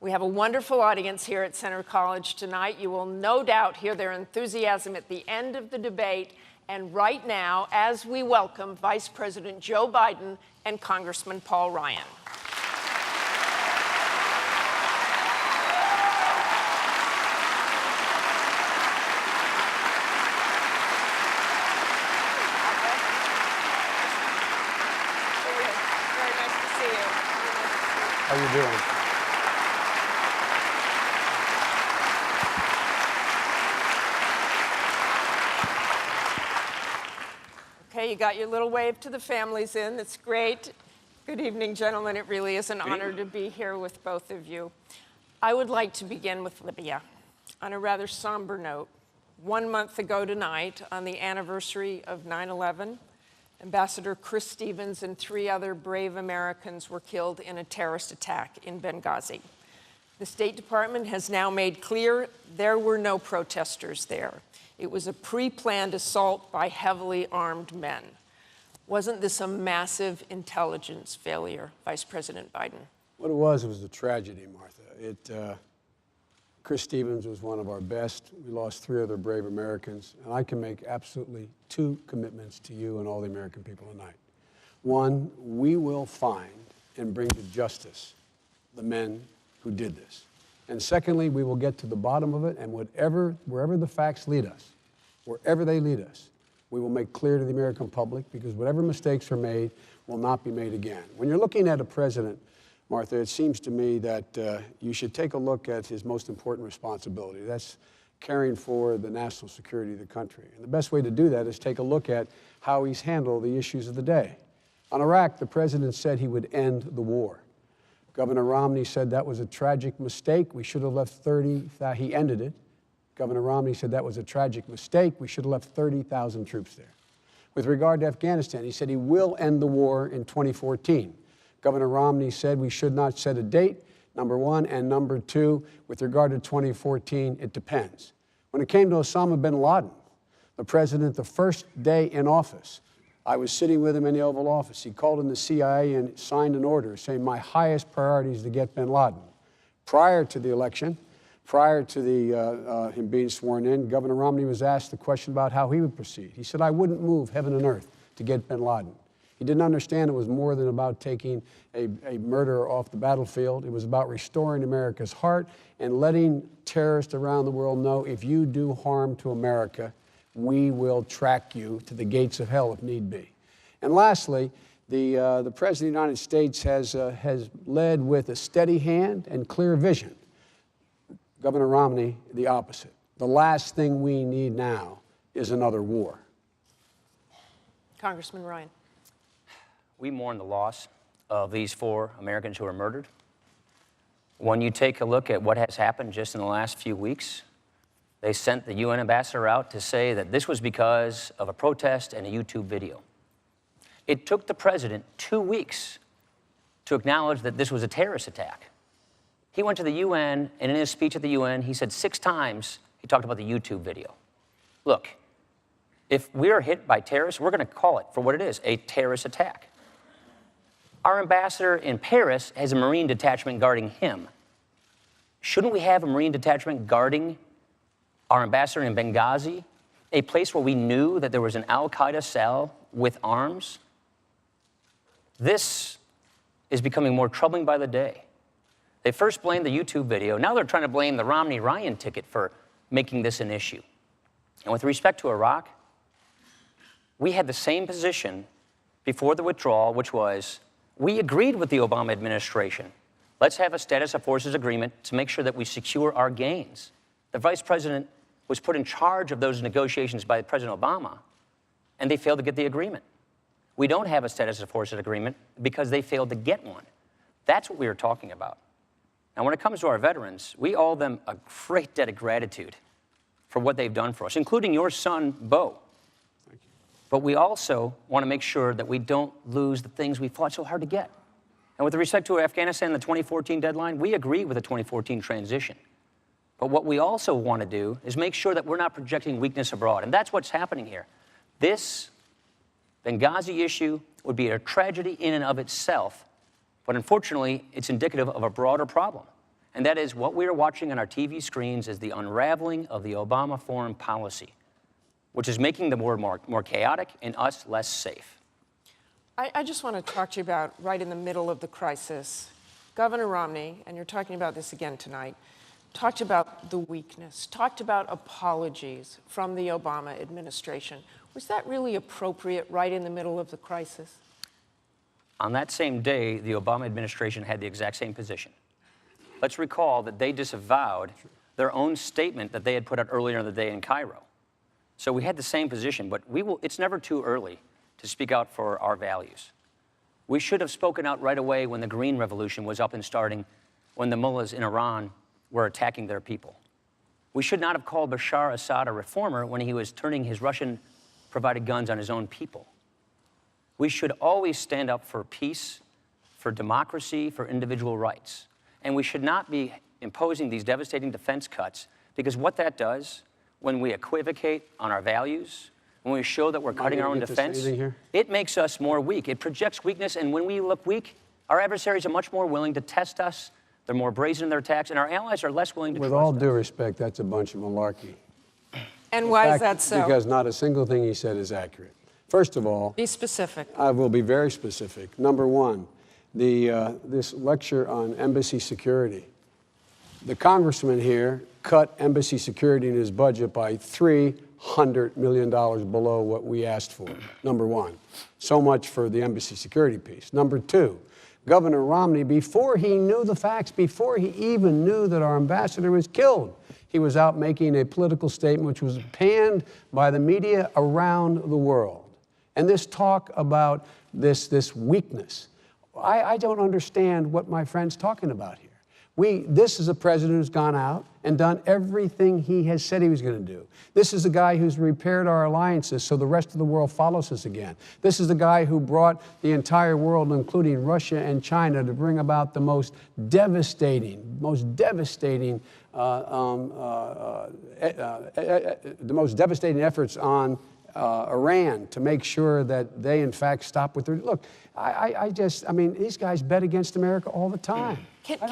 We have a wonderful audience here at Center College tonight. You will no doubt hear their enthusiasm at the end of the debate. And right now, as we welcome Vice President Joe Biden and Congressman Paul Ryan. How you doing? Okay, you got your little wave to the families in. That's great. Good evening, gentlemen. It really is an honor to be here with both of you. I would like to begin with Libya on a rather somber note. 1 month ago tonight, on the anniversary of 9/11, Ambassador Chris Stevens and 3 other brave Americans were killed in a terrorist attack in Benghazi. The State Department has now made clear there were no protesters there. It was a pre-planned assault by heavily armed men. Wasn't this a massive intelligence failure, Vice President Biden? What it was a tragedy, Martha. Chris Stevens was one of our best. We lost 3 other brave Americans, and I can make absolutely 2 commitments to you and all the American people tonight. One, we will find and bring to justice the men who did this. And secondly, we will get to the bottom of it, and wherever the facts lead us, wherever they lead us, we will make clear to the American public, because whatever mistakes are made will not be made again. When you're looking at a president, Martha, it seems to me that you should take a look at his most important responsibility. That's caring for the national security of the country. And the best way to do that is take a look at how he's handled the issues of the day. On Iraq, the president said he would end the war. Governor Romney said that was a tragic mistake. We should have left 30,000. He ended it. Governor Romney said that was a tragic mistake. We should have left 30,000 troops there. With regard to Afghanistan, he said he will end the war in 2014. Governor Romney said we should not set a date, number one, and number two, with regard to 2014, it depends. When it came to Osama bin Laden, the president, the first day in office, I was sitting with him in the Oval Office. He called in the CIA and signed an order saying my highest priority is to get bin Laden. Prior to the election, prior to him being sworn in, Governor Romney was asked the question about how he would proceed. He said, I wouldn't move heaven and earth to get bin Laden. He didn't understand it was more than about taking a murderer off the battlefield. It was about restoring America's heart and letting terrorists around the world know if you do harm to America, we will track you to the gates of hell if need be. And lastly, the President of the United States has led with a steady hand and clear vision. Governor Romney, the opposite. The last thing we need now is another war. Congressman Ryan. We mourn the loss of these 4 Americans who were murdered. When you take a look at what has happened just in the last few weeks, they sent the UN ambassador out to say that this was because of a protest and a YouTube video. It took the president 2 weeks to acknowledge that this was a terrorist attack. He went to the UN, and in his speech at the UN, he said 6 times he talked about the YouTube video. Look, if we are hit by terrorists, we're going to call it for what it is, a terrorist attack. Our ambassador in Paris has a Marine detachment guarding him. Shouldn't we have a Marine detachment guarding our ambassador in Benghazi, a place where we knew that there was an al-Qaeda cell with arms? This is becoming more troubling by the day. They first blamed the YouTube video. Now they're trying to blame the Romney-Ryan ticket for making this an issue. And with respect to Iraq, we had the same position before the withdrawal, which was we agreed with the Obama administration. Let's have a status of forces agreement to make sure that we secure our gains. The vice president was put in charge of those negotiations by President Obama, and they failed to get the agreement. We don't have a status of forces agreement because they failed to get one. That's what we were talking about. Now, when it comes to our veterans, we owe them a great debt of gratitude for what they've done for us, including your son, Bo. But we also want to make sure that we don't lose the things we fought so hard to get. And with respect to Afghanistan, the 2014 deadline, we agree with the 2014 transition. But what we also want to do is make sure that we're not projecting weakness abroad. And that's what's happening here. This Benghazi issue would be a tragedy in and of itself, but unfortunately, it's indicative of a broader problem. And that is what we are watching on our TV screens is the unraveling of the Obama foreign policy, which is making the world more chaotic and us less safe. I just want to talk to you about right in the middle of the crisis. Governor Romney, and you're talking about this again tonight, talked about the weakness, talked about apologies from the Obama administration. Was that really appropriate right in the middle of the crisis? On that same day, the Obama administration had the exact same position. Let's recall that they disavowed their own statement that they had put out earlier in the day in Cairo. So we had the same position, but it's never too early to speak out for our values. We should have spoken out right away when the Green Revolution was up and starting, when the mullahs in Iran were attacking their people. We should not have called Bashar Assad a reformer when he was turning his Russian-provided guns on his own people. We should always stand up for peace, for democracy, for individual rights. And we should not be imposing these devastating defense cuts, because what that does, when we equivocate on our values, when we show that we're cutting our own defense, it makes us more weak. It projects weakness, and when we look weak, our adversaries are much more willing to test us. They're more brazen in their attacks, and our allies are less willing to trust us. With all due respect, that's a bunch of malarkey. And why is that so? Because not a single thing he said is accurate. First of all, be specific. I will be very specific. Number one, this lecture on embassy security. The congressman here cut embassy security in his budget by $300 million below what we asked for, number one. So much for the embassy security piece. Number two, Governor Romney, before he knew the facts, before he even knew that our ambassador was killed, he was out making a political statement which was panned by the media around the world. And this talk about this weakness, I don't understand what my friend's talking about here. This is a president who's gone out and done everything he has said he was going to do. This is the guy who's repaired our alliances so the rest of the world follows us again. This is the guy who brought the entire world, including Russia and China, to bring about the most devastating efforts on Iran to make sure that they, in fact, stop with their... Look, I mean, these guys bet against America all the time. Can we